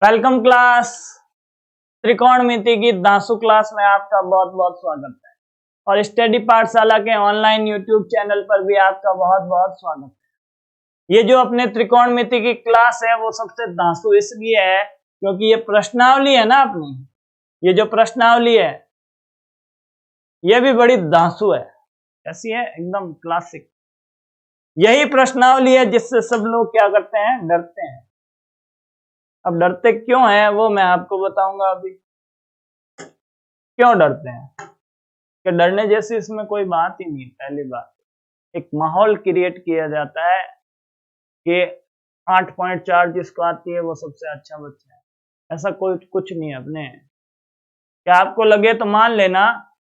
Welcome class. त्रिकोणमिति की Dasu class में आपका बहुत बहुत स्वागत है और स्टडी पाठशाला के ऑनलाइन यूट्यूब चैनल पर भी आपका बहुत बहुत स्वागत है। ये जो अपने त्रिकोणमिति की क्लास है वो सबसे दासु इसलिए है क्योंकि ये प्रश्नावली है ना अपनी, ये जो प्रश्नावली है ये भी बड़ी दासु है। कैसी है? एकदम क्लासिक। यही प्रश्नावली है जिससे सब लोग क्या करते हैं, डरते हैं। अब डरते क्यों हैं वो मैं आपको बताऊंगा अभी। क्यों डरते हैं कि डरने जैसी इसमें कोई बात ही नहीं है। पहली बात, एक माहौल क्रिएट किया जाता है कि 8.4 जिसको आती है वो सबसे अच्छा बच्चा है। ऐसा कोई कुछ नहीं है अपने। क्या आपको लगे तो मान लेना,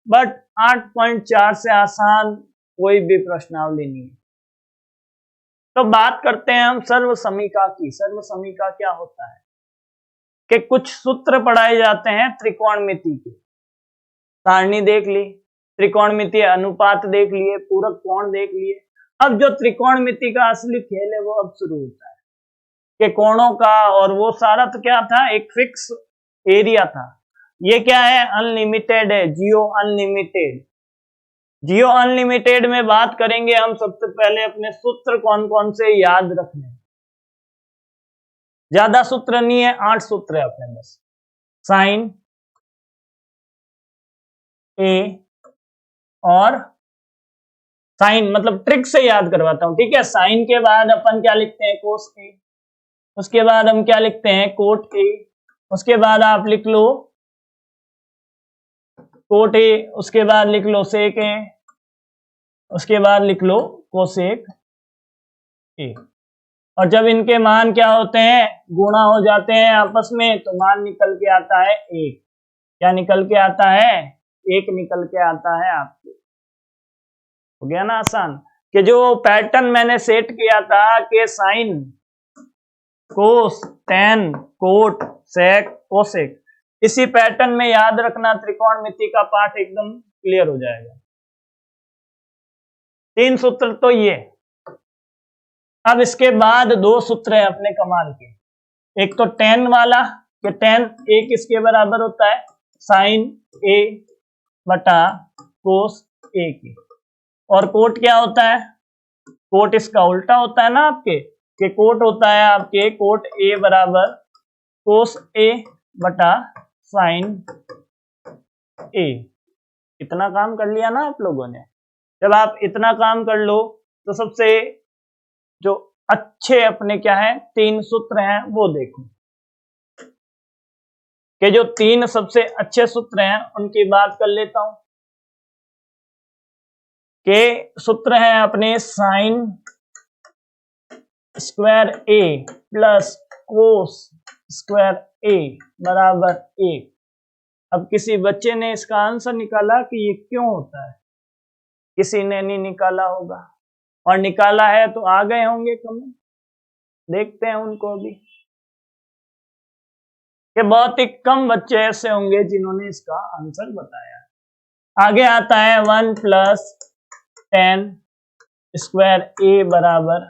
बट 8.4 से आसान कोई भी प्रश्नावली नहीं है। तो बात करते हैं हम सर्वसमीका की। सर्वसमीका क्या होता है कि कुछ सूत्र पढ़ाए जाते हैं त्रिकोणमिति के। सारणी देख ली, त्रिकोणमिति अनुपात देख लिए, पूरक कोण देख लिए। अब जो त्रिकोणमिति का असली खेल है वो अब शुरू होता है कि कोणों का, और वो सारा तो क्या था, एक फिक्स एरिया था। ये क्या है? अनलिमिटेड है, जियो अनलिमिटेड। जियो अनलिमिटेड में बात करेंगे हम सबसे पहले अपने सूत्र कौन कौन से याद रखने। ज्यादा सूत्र नहीं है, 8 सूत्र है अपने बस। साइन ए और साइन मतलब ट्रिक से याद करवाता हूं, ठीक है। साइन के बाद अपन क्या लिखते हैं? कोस ए। उसके बाद हम क्या लिखते हैं? Cot A. उसके बाद आप लिख लो कोट ए। उसके बाद लिख लो सेक ए। उसके बाद लिख लो कोसेक ए। और जब इनके मान क्या होते हैं, गुणा हो जाते हैं आपस में, तो मान निकल के आता है 1। क्या निकल के आता है? 1 निकल के आता है आपके। हो गया ना आसान। कि जो पैटर्न मैंने सेट किया था कि साइन, कोस, टेन, कोट, सेक, कोसेक, इसी पैटर्न में याद रखना, त्रिकोणमिति का पाठ एकदम क्लियर हो जाएगा। 3 सूत्र तो ये। अब इसके बाद 2 सूत्र है अपने कमाल के। एक तो टेन वाला कि टेन ए किसके बराबर होता है? साइन ए बटा कोस ए के। और कोट क्या होता है? कोट इसका उल्टा होता है ना आपके, कि कोट होता है आपके कोट ए बराबर कोस ए बटा साइन ए। इतना काम कर लिया ना आप लोगों ने। जब आप इतना काम कर लो तो सबसे जो अच्छे अपने क्या है 3 सूत्र हैं वो देखो, कि जो 3 सबसे अच्छे सूत्र हैं उनकी बात कर लेता हूं। के सूत्र हैं अपने साइन स्क्वायर ए प्लस कोस स्क्वायर ए बराबर 1। अब किसी बच्चे ने इसका आंसर निकाला कि ये क्यों होता है, किसी ने नहीं निकाला होगा, और निकाला है तो आ गए होंगे कमेंट। देखते हैं उनको भी, कि बहुत ही कम बच्चे ऐसे होंगे जिन्होंने इसका आंसर बताया। आगे आता है 1 प्लस 10 स्क्वायर ए बराबर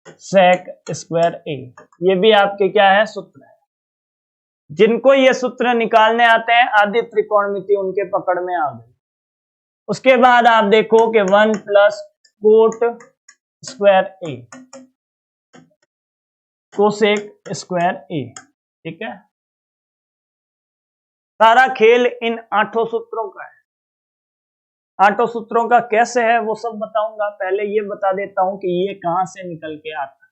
सेक स्क्वायर ए। ये भी आपके क्या है? सूत्र है। जिनको ये सूत्र निकालने आते हैं आदि त्रिकोणमिति उनके पकड़ में आ गई। उसके बाद आप देखो कि 1 प्लस कोट स्क्वायर ए कोसेक स्क्वायर ए, ठीक है। सारा खेल इन 8 सूत्रों का है। 8 सूत्रों का कैसे है वो सब बताऊंगा। पहले ये बता देता हूं कि ये कहां से निकल के आता है।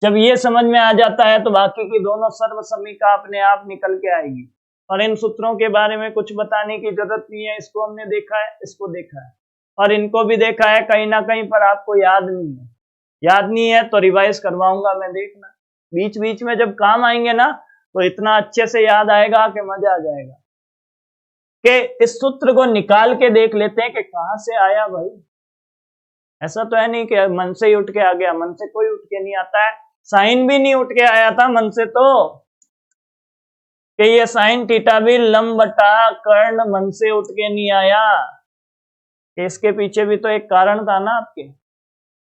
जब ये समझ में आ जाता है तो बाकी की दोनों सर्वसमीका अपने आप निकल के आएगी। और इन सूत्रों के बारे में कुछ बताने की जरूरत नहीं है। इसको हमने देखा है, इसको देखा है, और इनको भी देखा है। कहीं ना कहीं पर आपको याद नहीं है। याद नहीं है तो रिवाइज करवाऊंगा मैं, देखना। बीच बीच में जब काम आएंगे ना तो इतना अच्छे से याद आएगा कि मजा आ जाएगा। कि इस सूत्र को निकाल के देख लेते हैं कि कहां से आया भाई। ऐसा तो है नहीं कि मन से ही उठ के आ गया। मन से कोई उठ के नहीं आता है। साइन भी नहीं उठ के आया था मन से, तो कि ये साइन थीटा भी लंब बटा कर्ण मन से उठ के नहीं आया। इसके पीछे भी तो एक कारण था ना आपके।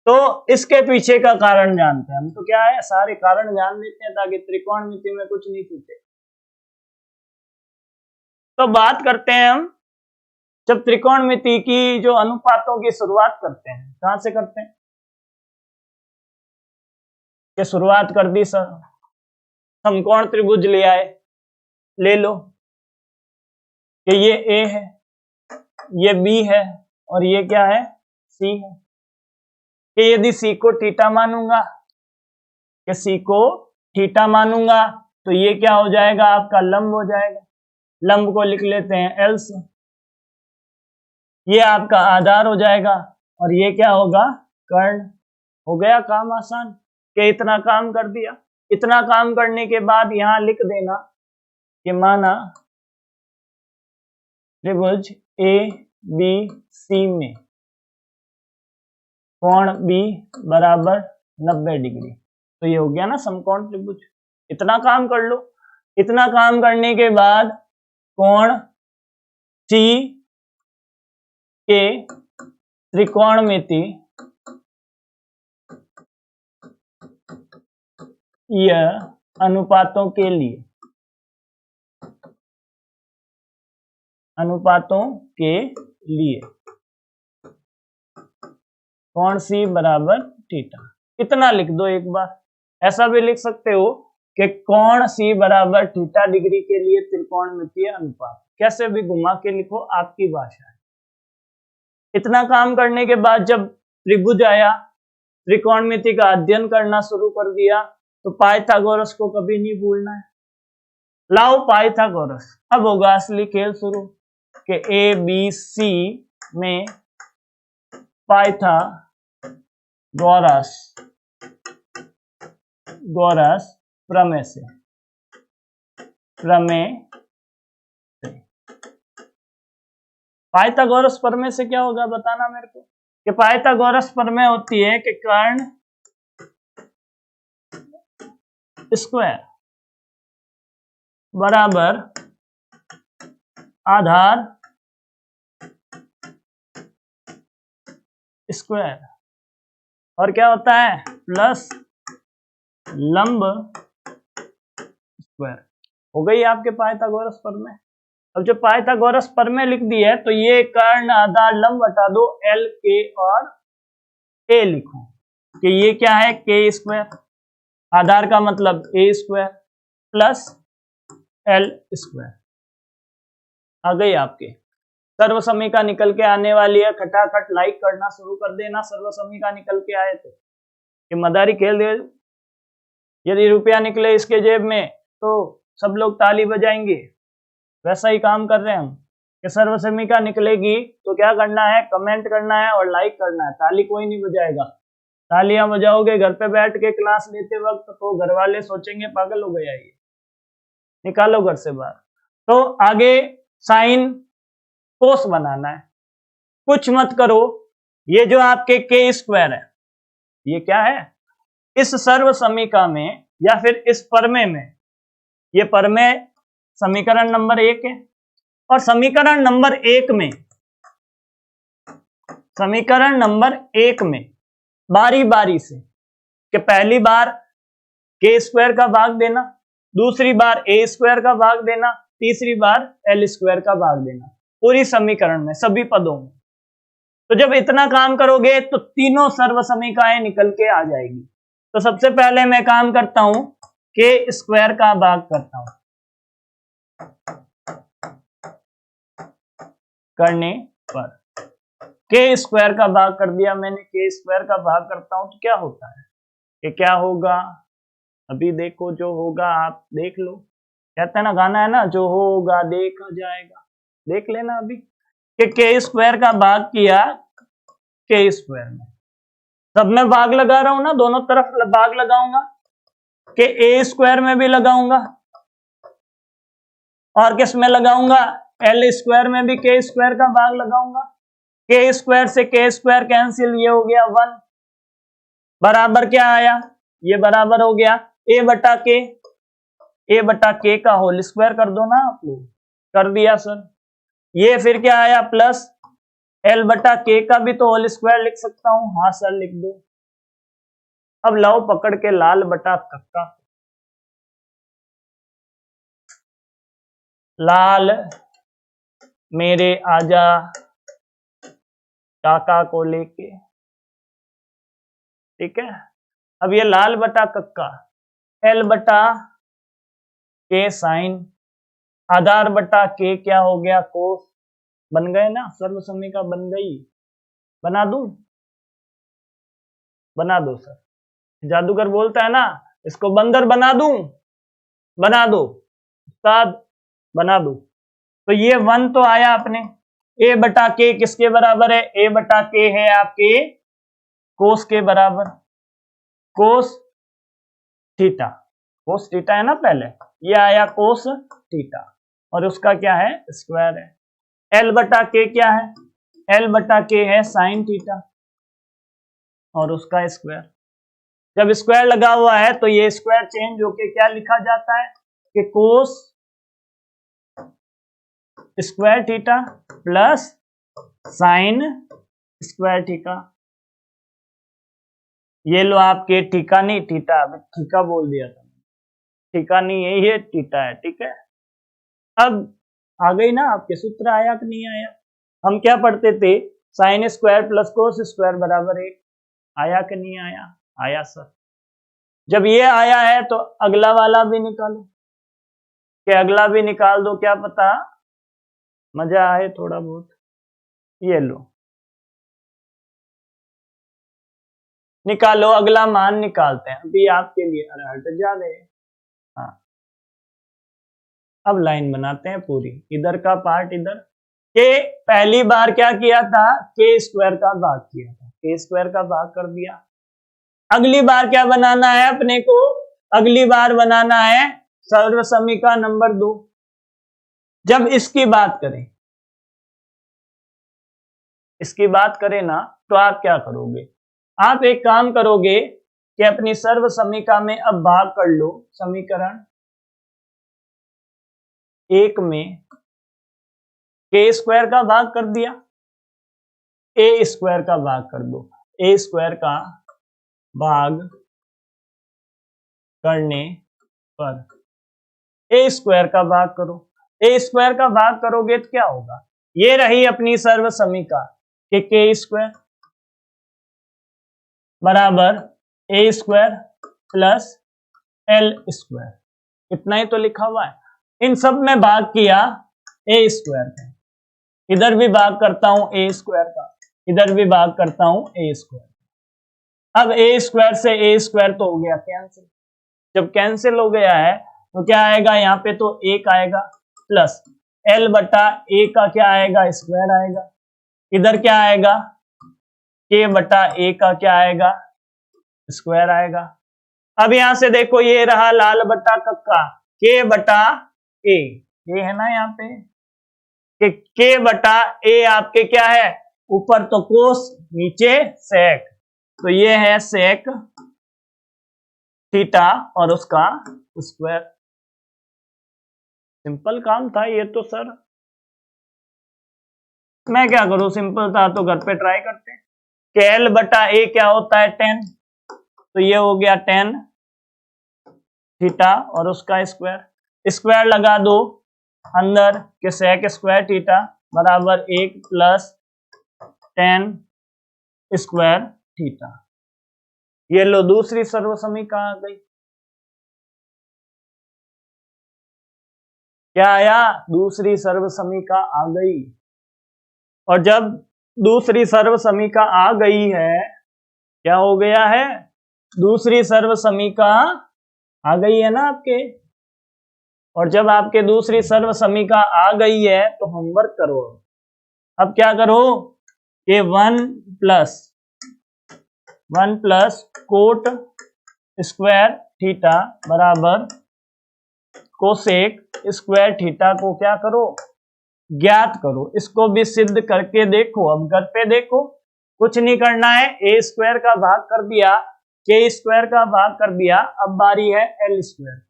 तो इसके पीछे का कारण जानते हैं हम। तो क्या है, सारे कारण जान लेते हैं ताकि त्रिकोणमिति में कुछ नहीं छूटे। तो बात करते हैं हम जब त्रिकोणमिति की जो अनुपातों की शुरुआत करते हैं, कहां से करते हैं कि शुरुआत कर दी सर, समकोण त्रिभुज ले आए, ले लो कि ये ए है, ये बी है और ये क्या है, सी है। कि यदि सी को थीटा मानूंगा, कि सी को थीटा मानूंगा तो ये क्या हो जाएगा, आपका लंब हो जाएगा। लंब को लिख लेते हैं एल से। ये आपका आधार हो जाएगा और ये क्या होगा, कर्ण। हो गया काम आसान कि इतना काम कर दिया। इतना काम करने के बाद यहां लिख देना कि माना त्रिभुज ए बी सी में कोण बी बराबर 90 डिग्री। तो ये हो गया ना समकोण त्रिभुज। इतना काम कर लो। इतना काम करने के बाद कोण सी के त्रिकोणमिति यह अनुपातों के लिए, अनुपातों के लिए कोण सी बराबर थीटा। इतना लिख दो एक बार। ऐसा भी लिख सकते हो कि कोण सी बराबर थीटा डिग्री के लिए त्रिकोणमितीय अनुपात। कैसे भी घुमा के लिखो, आपकी भाषा है। इतना काम करने के बाद जब त्रिभुज आया, त्रिकोणमिति का अध्ययन करना शुरू कर दिया, तो पाइथागोरस को कभी नहीं भूलना है। लाओ पाइथागोरस। अब होगा असली खेल शुरू कि ए बी सी में पाइथागोरस प्रमेय से, पाइथागोरस प्रमेय से क्या होगा बताना मेरे को। कि पाइथागोरस प्रमेय होती है कि कर्ण स्क्वायर बराबर आधार स्क्वायर, और क्या होता है प्लस लंब स्क्वायर। हो गई आपके पाइथागोरस प्रमेय। अब जो पाइथागोरस प्रमेय लिख दी है, तो ये कर्ण आधार लंब हटा दो, एल के और ए लिखो कि ये क्या है, के स्क्वायर। आधार का मतलब ए स्क्वायर प्लस एल स्क्वायर। आ गई आपके। सर्व समीका निकल के आने वाली है। खटाखट लाइक करना शुरू कर देना सर्व समीका निकल के आए तो। कि मदारी खेल दे। यदि रुपया निकले इसके जेब में तो सब लोग ताली बजाएंगे। वैसा ही काम कर रहे हैं हम कि सर्व समीका निकलेगी तो क्या करना है, कमेंट करना है और लाइक करना है। ताली कोई नहीं बजाएगा। तालियां बजाओगे घर पे बैठ के क्लास लेते वक्त तो घर वाले सोचेंगे पागल हो गया ये, निकालो घर से बाहर। तो आगे साइन कोस बनाना है। कुछ मत करो। ये जो आपके के स्क्वायर है, ये क्या है, इस सर्व समीका में या फिर इस प्रमेय में, ये प्रमेय समीकरण नंबर 1 है। और समीकरण नंबर 1 में, समीकरण नंबर 1 में बारी बारी से कि पहली बार के स्क्वायर का भाग देना, दूसरी बार ए स्क्वायर का भाग देना, तीसरी बार एल स्क्वायर का भाग देना, पूरी समीकरण में सभी पदों में। तो जब इतना काम करोगे तो तीनों सर्व समीकाएं निकल के आ जाएगी। तो सबसे पहले मैं काम करता हूं के स्क्वायर का भाग करता हूं। करने पर के स्क्वायर का भाग कर दिया मैंने, के स्क्वायर का भाग करता हूं तो क्या होता है, कि क्या होगा अभी देखो, जो होगा आप देख लो। कहते हैं ना, गाना है ना, जो होगा देखा जाएगा, देख लेना अभी। कि के स्क्वायर का भाग किया के स्क्वायर में, सब में भाग लगा रहा हूं ना, दोनों तरफ भाग लगाऊंगा। कि ए स्क्वायर में भी लगाऊंगा और किस में लगाऊंगा, एल स्क्वायर में भी के स्क्वायर का भाग लगाऊंगा। के स्क्वायर से के स्क्वायर कैंसिल, ये हो गया 1 बराबर क्या आया, ये बराबर हो गया ए बटा के का होल स्क्वायर कर दो ना आप लोग। कर दिया सर। ये फिर क्या आया प्लस एल बटा के का भी तो होल स्क्वायर लिख सकता हूं। हाँ सर लिख दो। अब लाओ पकड़ के लाल बटा कक्का, लाल मेरे आजा काका को लेके, ठीक है। अब ये लाल बटा कक्का, एल बटा के साइन, आधार बटा के क्या हो गया कोस, बन गए ना, सर्व समीका बन गई। बना दूं? बना दो सर। जादूगर बोलता है ना, इसको बंदर बना दूं? बना दो उस्ताद, बना दो। तो ये 1 तो आया अपने, ए बटा के किसके बराबर है, ए बटा के है आपके कोस के बराबर, कोस थीटा, कोस थीटा है ना पहले, ये आया कोस थीटा, और उसका क्या है स्क्वायर है। एल बटा के क्या है, एल बटा के है साइन थीटा, और उसका स्क्वायर। जब स्क्वायर लगा हुआ है तो ये स्क्वायर चेंज होके क्या लिखा जाता है कि cos square theta plus sine square theta. ये लो आपके थीटा नहीं थीटा, थीटा बोल दिया था, थीटा नहीं है ये थीटा है, ठीक है। अब आ गई ना आपके सूत्र, आया कि नहीं आया? हम क्या पढ़ते थे, sine square plus cos square बराबर 1, आया कि नहीं आया? आया सर। जब ये आया है तो अगला वाला भी निकालो, कि अगला भी निकाल दो, क्या पता मजा आए थोड़ा बहुत। ये लो निकालो, अगला मान निकालते हैं अभी आपके लिए। अरे हट जा गए। हाँ, अब लाइन बनाते हैं पूरी, इधर का पार्ट इधर, के पहली बार क्या किया था, के स्क्वायर का भाग किया था, के स्क्वायर का भाग कर दिया। अगली बार क्या बनाना है अपने को, अगली बार बनाना है सर्व समीका नंबर 2। जब इसकी बात करें, इसकी बात करें ना, तो आप क्या करोगे, आप एक काम करोगे कि अपनी सर्व समीका में अब भाग कर लो, समीकरण 1 में के स्क्वायर का भाग कर दिया, ए स्क्वायर का भाग कर दो, ए स्क्वायर का भाग करने पर ए स्क्वायर का भाग करो, ए स्क्वायर का भाग करोगे तो क्या होगा, ये रही अपनी सर्व समीका कि के स्क्वायर बराबर ए स्क्वायर प्लस एल स्क्वायर, इतना ही तो लिखा हुआ है। इन सब में भाग किया ए स्क्वायर का, इधर भी भाग करता हूं ए स्क्वायर का, इधर भी भाग करता हूं ए स्क्वायर। अब ए स्क्वायर से ए स्क्वायर तो हो गया कैंसिल, जब कैंसिल हो गया है तो क्या आएगा यहाँ पे, तो 1 आएगा प्लस एल बटा ए का क्या आएगा स्क्वायर आएगा, इधर क्या आएगा के बटा ए का क्या आएगा स्क्वायर आएगा। अब यहां से देखो ये रहा लाल बटा कक्का, के बटा ए, ये है ना यहाँ पे कि के बटा ए आपके क्या है, ऊपर तो कोस नीचे सेक, तो ये है सेक थीटा और उसका स्क्वायर। सिंपल काम था ये तो सर, मैं क्या करूं, सिंपल था तो घर पे ट्राई करते हैं। कि एल बटा ए क्या होता है 10, तो ये हो गया 10 थीटा और उसका स्क्वायर, स्क्वायर लगा दो अंदर के सेक स्क्वायर थीटा बराबर 1 प्लस 10 स्क्वायर थीटा। ये लो दूसरी सर्व समीका आ गई, क्या आया, दूसरी सर्व समीका आ गई। और जब दूसरी सर्व समीका आ गई है, क्या हो गया है, दूसरी सर्व समीका आ गई है ना आपके, और जब आपके दूसरी सर्व समीका आ गई है तो होमवर्क करो। अब क्या करो कि 1 प्लस कोट स्क्वायर थीटा बराबर कोसेक स्क्वायर थीटा को क्या करो, ज्ञात करो। इसको भी सिद्ध करके देखो, अब घर पे देखो, कुछ नहीं करना है, ए स्क्वायर का भाग कर दिया, के स्क्वायर का भाग कर दिया, अब बारी है एल स्क्वायर।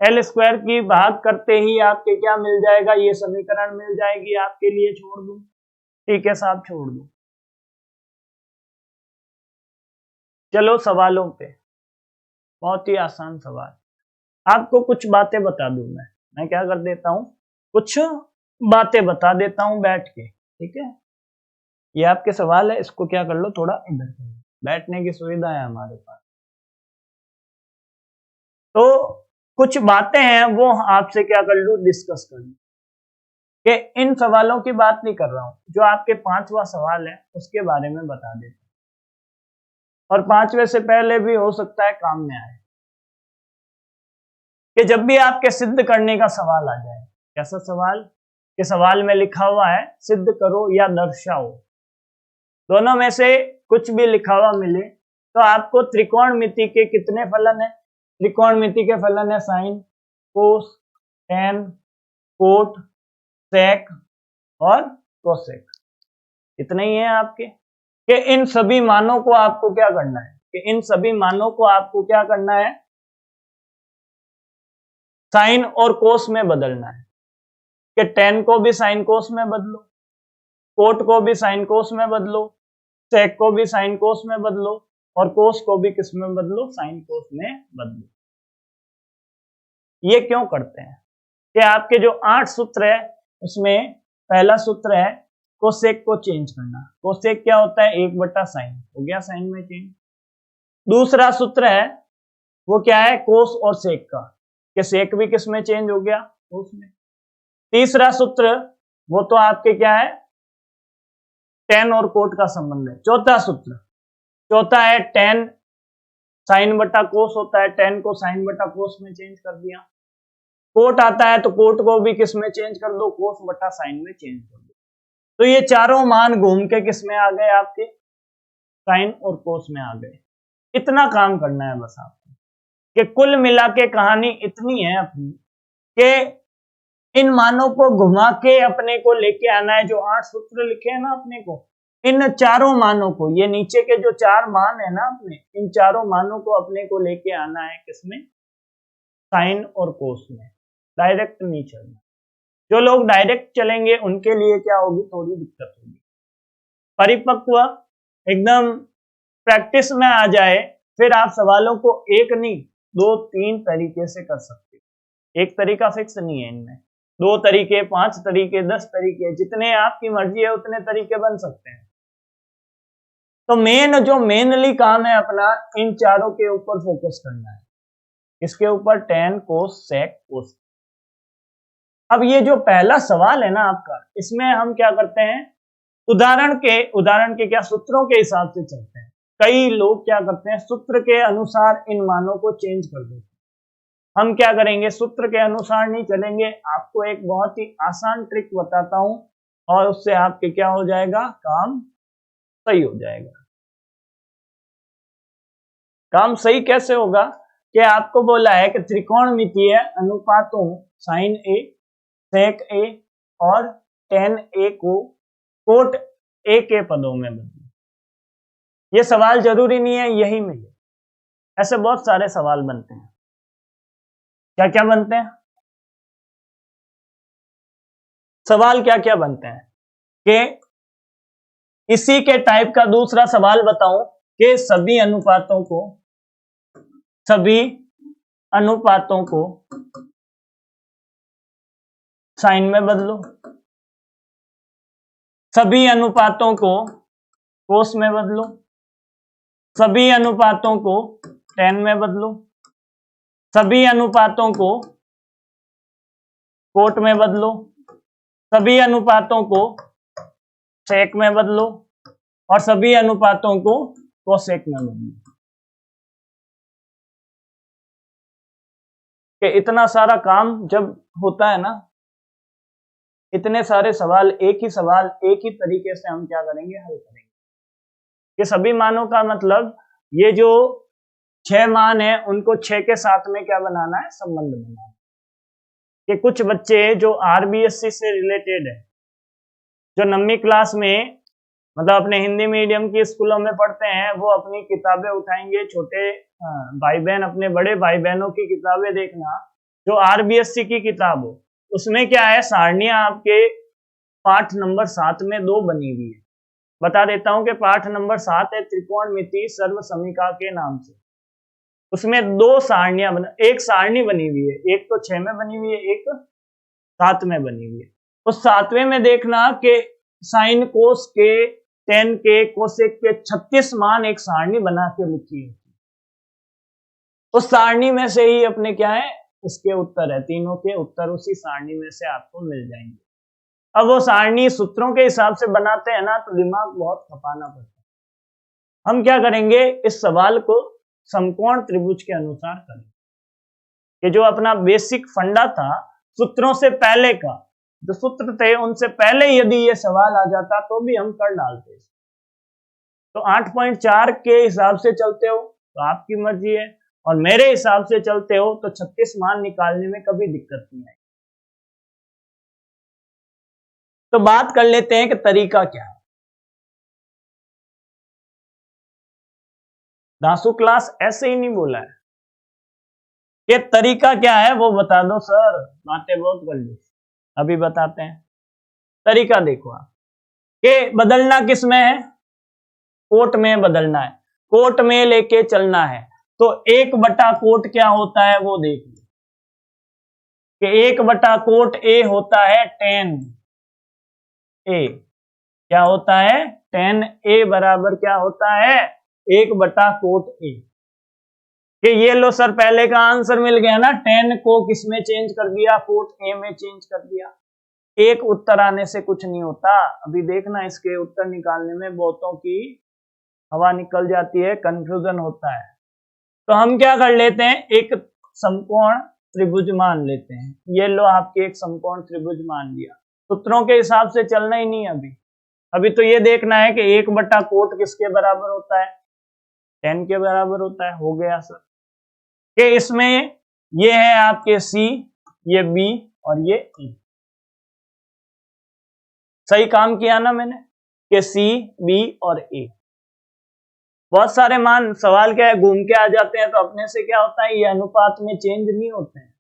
एल स्क्वायर की भाग करते ही आपके क्या मिल जाएगा, ये समीकरण मिल जाएगी आपके लिए, छोड़ दूं, ठीक है साहब छोड़ दूं। चलो सवालों पे, बहुत ही आसान सवाल। आपको कुछ बातें बता दूं मैं क्या कर देता हूं, कुछ बातें बता देता हूं बैठ के, ठीक है। ये आपके सवाल है, इसको क्या कर लो, थोड़ा इधर कर लो, बैठने की सुविधा है हमारे पास। तो कुछ बातें हैं वो आपसे क्या कर लूं, डिस्कस कर लूं, कि इन सवालों की बात नहीं कर रहा हूं, जो आपके 5वां सवाल है उसके बारे में बता देता हूं, और 5वें से पहले भी हो सकता है काम में आए, कि जब भी आपके सिद्ध करने का सवाल आ जाए, कैसा सवाल, कि सवाल में लिखा हुआ है सिद्ध करो या दर्शाओ, दोनों में से कुछ भी लिखा हुआ मिले तो आपको त्रिकोणमिति के कितने फलन है, त्रिकोणमिति के फलन है साइन, कोस, टेन, कोट, सेक और कोसेक, इतने ही है आपके, कि इन सभी मानों को आपको क्या करना है, कि इन सभी मानों को आपको क्या करना है, साइन और कोस में बदलना है, कि टेन को भी साइन कोस में बदलो, कोट को भी साइन कोस में बदलो, सेक को भी साइन कोस में बदलो, और कोस को भी किस में बदलो, साइन कोस में बदलो। ये क्यों करते हैं, कि आपके जो 8 सूत्र है उसमें पहला सूत्र है कोसेक को चेंज करना, कोसेक क्या होता है, 1/साइन, हो गया साइन में चेंज। दूसरा सूत्र है वो क्या है, कोस और सेक का, कि सेक भी किस में चेंज हो गया, कोस में। तीसरा सूत्र वो तो आपके क्या है, टेन और कोट का संबंध है। चौथा सूत्र, चौथा है टेन साइन बटा कोस होता है, टेन को साइन बटा कोस में चेंज कर दिया। कोट आता है तो कोट को भी किस में चेंज कर दो, कोस बटा साइन में चेंज कर दो। तो ये चारों मान घूम के किस में आ गए, आपके साइन और कोस में आ गए। इतना काम करना है बस आपको, कि कुल मिला के कहानी इतनी है अपनी, कि इन मानों को घुमा के अपने को लेके आना है, जो 8 सूत्र लिखे हैं ना अपने को, इन चारों मानों को, ये नीचे के जो 4 मान है ना अपने, इन चारों मानों को अपने को लेके आना है किसमें, साइन और कोस में, डायरेक्ट नहीं चलना। जो लोग डायरेक्ट चलेंगे उनके लिए क्या होगी, थोड़ी दिक्कत होगी। परिपक्व एकदम प्रैक्टिस में आ जाए, फिर आप सवालों को एक नहीं 2-3 तरीके से कर सकते हो, एक तरीका फिक्स नहीं है इनमें, 2 तरीके, 5 तरीके, 10 तरीके, जितने आपकी मर्जी है उतने तरीके बन सकते हैं। तो मेनली काम है अपना इन चारों के ऊपर फोकस करना है, इसके ऊपर टेन, कोस, सेक, कोस। अब ये जो पहला सवाल है ना आपका, इसमें हम क्या करते हैं, उदाहरण के क्या, सूत्रों के हिसाब से चलते हैं। कई लोग क्या करते हैं, सूत्र के अनुसार इन मानों को चेंज कर देते हैं। हम क्या करेंगे, सूत्र के अनुसार नहीं चलेंगे, आपको एक बहुत ही आसान ट्रिक बताता हूं, और उससे आपके क्या हो जाएगा, काम सही हो जाएगा। काम सही कैसे होगा, कि आपको बोला है कि त्रिकोणमितीय अनुपातों साइन ए, सेक ए और टेन ए को कोट ए के पदों में बदलो। ये सवाल जरूरी नहीं है यही मिले, ऐसे बहुत सारे सवाल बनते हैं। क्या क्या बनते हैं सवाल, क्या क्या बनते हैं, कि इसी के टाइप का दूसरा सवाल बताऊं, कि सभी अनुपातों को साइन में बदलो, सभी अनुपातों को कोस में बदलो, सभी अनुपातों को टेन में बदलो, सभी अनुपातों को कोट में बदलो, सभी अनुपातों को सेक में बदलो, और सभी अनुपातों को कोसेक में बदलो। कि इतना सारा काम जब होता है ना, इतने सारे सवाल एक ही तरीके से हम क्या करेंगे, हल करेंगे। कि सभी मानों का मतलब, ये जो 6 मान है उनको 6 के साथ में क्या बनाना है, संबंध बनाना है। कि कुछ बच्चे जो आरबीएससी से रिलेटेड है, जो 9वीं क्लास में मतलब अपने हिंदी मीडियम की स्कूलों में पढ़ते हैं, वो अपनी किताबें उठाएंगे, छोटे भाई बहन अपने बड़े भाई बहनों की किताबें देखना, जो आरबीएससी की किताब हो, उसमें क्या है, सारणियां आपके पाठ नंबर 7 में 2 बनी हुई है। बता देता हूं कि पाठ नंबर 7 है त्रिकोणमिति सर्वसमीका के नाम से। उसमें दो सारणियां एक सारणी बनी हुई है, एक तो 6 में बनी हुई है, एक 7 में बनी हुई है। उस 7वें में देखना कि साइन कोस के, टेन के, कोसेक के 36 मान एक सारणी बना के लिखी है। उस सारणी में से ही अपने क्या है, इसके उत्तर है, तीनों के उत्तर उसी सारणी में से आपको मिल जाएंगे। अब वो सारणी सूत्रों के हिसाब से बनाते हैं ना, तो दिमाग बहुत खपाना पड़ता है। हम क्या करेंगे, इस सवाल को समकोण त्रिभुज के अनुसार करेंगे कि जो अपना बेसिक फंडा था सूत्रों से पहले का, जो सूत्र थे उनसे पहले यदि ये सवाल आ जाता तो भी हम कर डालते। तो 8.4 के हिसाब से चलते हो तो आपकी मर्जी है, और मेरे हिसाब से चलते हो तो 36 मान निकालने में कभी दिक्कत नहीं आएगी। तो बात कर लेते हैं कि तरीका क्या है। दासू क्लास ऐसे ही नहीं बोला है कि तरीका क्या है वो बता दो सर, बातें बहुत कर ली, अभी बताते हैं। तरीका देखो आप कि बदलना किस में है, कोट में बदलना है, कोट में लेके चलना है। तो 1 कोट क्या होता है वो देख लो कि 1 कोट ए होता है 10 ए, क्या होता है 10 ए बराबर क्या होता है 1 कोट ए। कि ये लो सर पहले का आंसर मिल गया ना, 10 को किस में चेंज कर दिया, कोट ए में चेंज कर दिया। एक उत्तर आने से कुछ नहीं होता, अभी देखना इसके उत्तर निकालने में बहुतों की हवा निकल जाती है, कंफ्यूजन होता है। तो हम क्या कर लेते हैं, एक समकोण त्रिभुज मान लेते हैं। ये लो आपके एक समकोण त्रिभुज मान लिया, सूत्रों के हिसाब से चलना ही नहीं। अभी तो ये देखना है कि 1 कोट किसके बराबर होता है, 10 के बराबर होता है। हो गया सर कि इसमें ये है आपके सी, ये बी और ये ए। सही काम किया ना मैंने कि सी, बी और ए। बहुत सारे मान सवाल क्या है घूम के आ जाते हैं, तो अपने से क्या होता है ये अनुपात में चेंज नहीं होते हैं।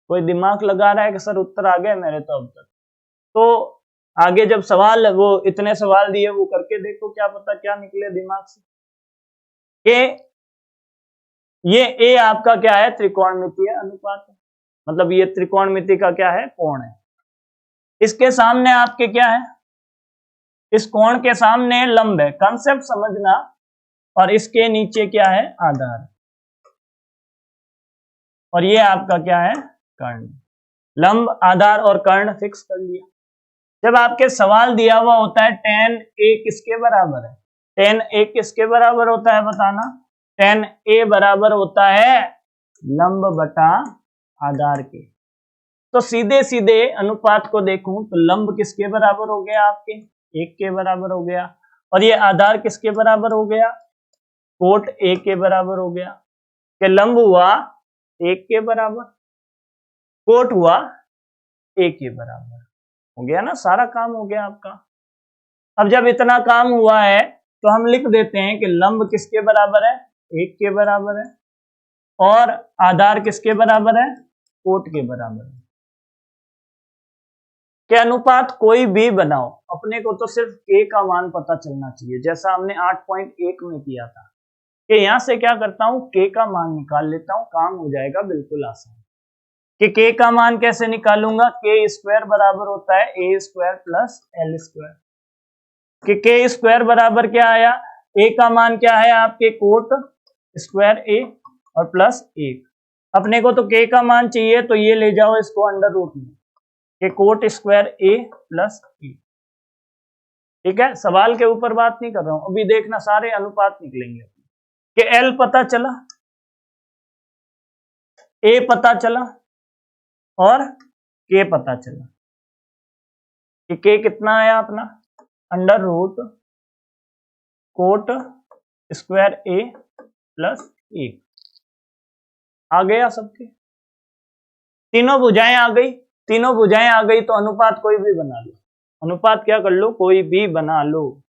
कोई दिमाग लगा रहा है कि सर उत्तर आ गए मेरे तो अब तक, तो आगे जब सवाल वो इतने सवाल दिए वो करके देखो, क्या पता क्या निकले दिमाग से। कि ये ए आपका क्या है, त्रिकोणमितीय अनुपात है, मतलब ये त्रिकोणमिति का क्या है, कोण है। इसके सामने आपके क्या है, इस कोण के सामने लंब है, कंसेप्ट समझना। और इसके नीचे क्या है, आधार, और ये आपका क्या है, कर्ण। लंब, आधार और कर्ण फिक्स कर लिया। जब आपके सवाल दिया हुआ होता है 10 ए किसके बराबर है, 10 ए किसके बराबर होता है बताना, 10 ए बराबर होता है लंब बटा आधार के। तो सीधे सीधे अनुपात को देखूं तो लंब किसके बराबर हो गया, आपके 1 के बराबर हो गया, और ये आधार किसके बराबर हो गया, कोट ए के बराबर हो गया। कि लंब हुआ 1 के बराबर, कोट हुआ ए के बराबर, हो गया ना, सारा काम हो गया आपका। अब जब इतना काम हुआ है तो हम लिख देते हैं कि लंब किसके बराबर है, 1 के बराबर है, और आधार किसके बराबर है, कोट के बराबर है। कि अनुपात कोई भी बनाओ, अपने को तो सिर्फ के का मान पता चलना चाहिए, जैसा हमने 8.1 में किया था। कि यहां से क्या करता हूं, के का मान निकाल लेता हूं, काम हो जाएगा बिल्कुल आसान। कि के का मान कैसे निकालूंगा, के स्क्वायर बराबर होता है ए स्क्वायर प्लस एल स्क्वायर। कि के स्क्वायर बराबर क्या आया, ए का मान क्या है आपके कोट स्क्वायर ए और प्लस 1। अपने को तो के का मान चाहिए, तो ये ले जाओ इसको अंडर रूट में, कि कोट स्क्वायर ए प्लस ए। ठीक है, सवाल के ऊपर बात नहीं कर रहा हूं, अभी देखना सारे अनुपात निकलेंगे। कि एल पता चला, ए पता चला और के पता चला। कि के कितना आया अपना, अंडर रूट कोट स्क्वायर ए प्लस 1 आ गया सबके, तीनों भुजाएं आ गई। तीनों भुजाएं आ गई तो अनुपात कोई भी बना लो, अनुपात क्या कर लो, कोई भी बना लो,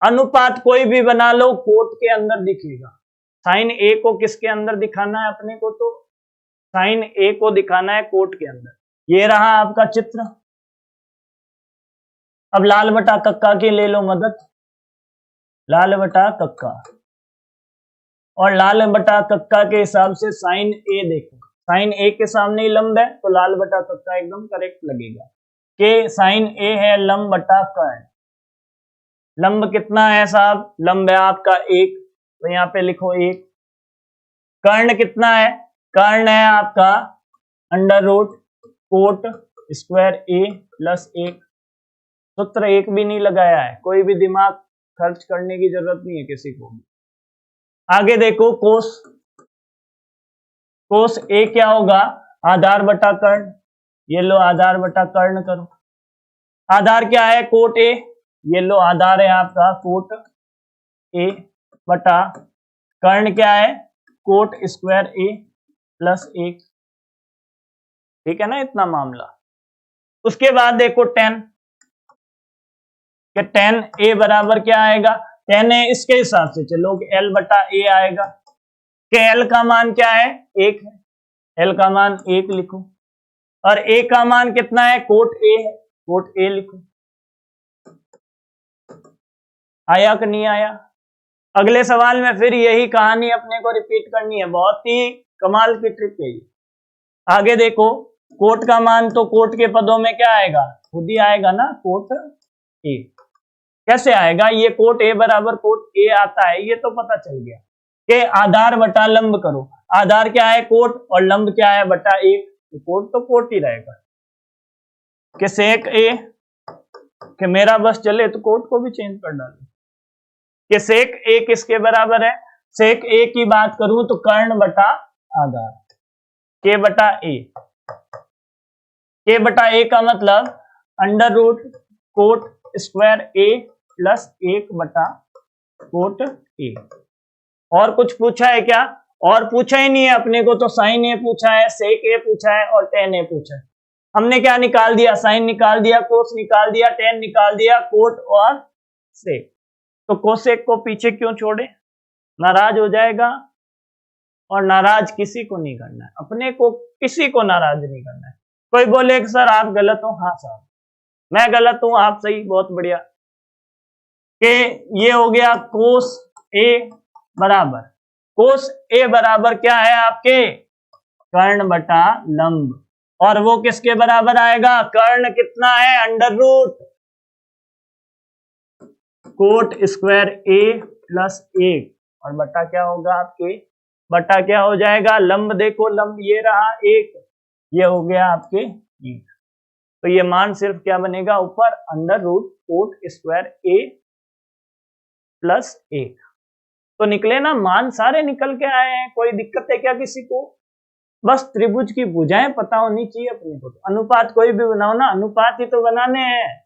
अनुपात कोई भी बना लो, कोट के अंदर दिखेगा। साइन ए को किसके अंदर दिखाना है अपने को, तो साइन ए को दिखाना है कोट के अंदर। ये रहा आपका चित्र। अब लाल बटा कक्का की ले लो मदद, लाल बटा कक्का, और लाल बटा कक्का के हिसाब से साइन ए देखो, साइन ए के सामने ही लंब है तो लाल बटा कक्का एकदम करेक्ट लगेगा कि साइन ए है लंब बटा कर्ण। लंब कितना है साहब, लंब है आपका 1, तो यहाँ पे लिखो 1। कर्ण कितना है, कर्ण है आपका अंडर रूट कोट स्क्वायर ए प्लस 1। सूत्र 1 भी नहीं लगाया है, कोई भी दिमाग खर्च करने की जरूरत नहीं है किसी को। आगे देखो कोस, कोस ए क्या होगा, आधार बटा कर्ण, ये लो आधार बटा कर्ण करो। आधार क्या है, कोट ए, ये लो आधार है आपका कोट ए बटा कर्ण क्या है, कोट स्क्वायर ए प्लस 1। ठीक है ना इतना मामला। उसके बाद देखो टेन, कि टेन ए बराबर क्या आएगा, टेन ए इसके हिसाब से चलो कि एल बटा ए आएगा, कि एल का मान क्या है 1 है, एल का मान 1 लिखो, और ए का मान कितना है, कोट ए है, कोट ए लिखो। आया कि नहीं आया। अगले सवाल में फिर यही कहानी अपने को रिपीट करनी है, बहुत ही कमाल की ट्रिक है ये। आगे देखो कोट का मान, तो कोट के पदों में क्या आएगा, खुद ही आएगा ना कोट ए। कैसे आएगा, ये कोट ए बराबर कोट ए आता है, ये तो पता चल गया कि आधार बटा लंब करो, आधार क्या है कोट और लंब क्या है बटा 1, तो कोट तो कोट ही रहेगा। कि सेक ए, कि मेरा बस चले तो कोट को भी चेंज कर डालो, कि सेक ए किसके बराबर है, सेक ए की बात करूं तो कर्ण बटा आधार, के बटा ए, के बटा ए का मतलब अंडर रूट कोट स्क्वायर ए प्लस 1 बटा कोट ए। और कुछ पूछा है क्या, और पूछा ही नहीं है अपने को, तो साइन ए पूछा है, सेक ए पूछा है और टेन ए पूछा है। हमने क्या निकाल दिया, साइन निकाल दिया, कोस निकाल दिया, टेन निकाल दिया, कोट और सेक। तो कोसेक को पीछे क्यों छोड़े, नाराज हो जाएगा, और नाराज किसी को नहीं करना है, अपने को किसी को नाराज नहीं करना है। कोई बोले कि सर आप गलत हो, हाँ साहब मैं गलत हूं आप सही, बहुत बढ़िया। कि ये हो गया कोस ए बराबर, कोस ए बराबर क्या है आपके, कर्ण बटा लंब, और वो किसके बराबर आएगा, कर्ण कितना है अंडर रूट कोट स्क्वायर ए प्लस 1, और बटा क्या होगा आपके, बटा क्या हो जाएगा, लंब देखो, लंब ये रहा 1, ये हो गया आपके 1, तो ये मान सिर्फ क्या बनेगा ऊपर, अंडर रूट कोट स्क्वायर ए प्लस 1। तो निकले ना मान, सारे निकल के आए हैं, कोई दिक्कत है क्या किसी को, बस त्रिभुज की भुजाएं पता होनी चाहिए अपने को। अनुपात कोई भी बनाओ ना, अनुपात ही तो बनाने हैं,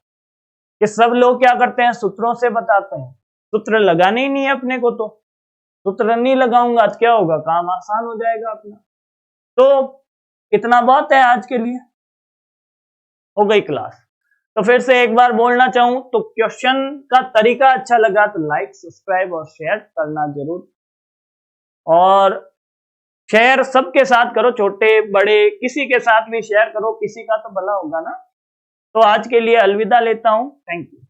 कि सब लोग क्या करते हैं सूत्रों से बताते हैं, सूत्र लगाने ही नहीं है अपने को, तो सूत्र नहीं लगाऊंगा तो क्या होगा, काम आसान हो जाएगा अपना। तो इतना बहुत है आज के लिए, हो गई क्लास। तो फिर से एक बार बोलना चाहूं तो क्वेश्चन का तरीका अच्छा लगा तो लाइक सब्सक्राइब और शेयर करना जरूर, और शेयर सबके साथ करो, छोटे बड़े किसी के साथ भी शेयर करो, किसी का तो भला होगा ना। तो आज के लिए अलविदा लेता हूं, थैंक यू।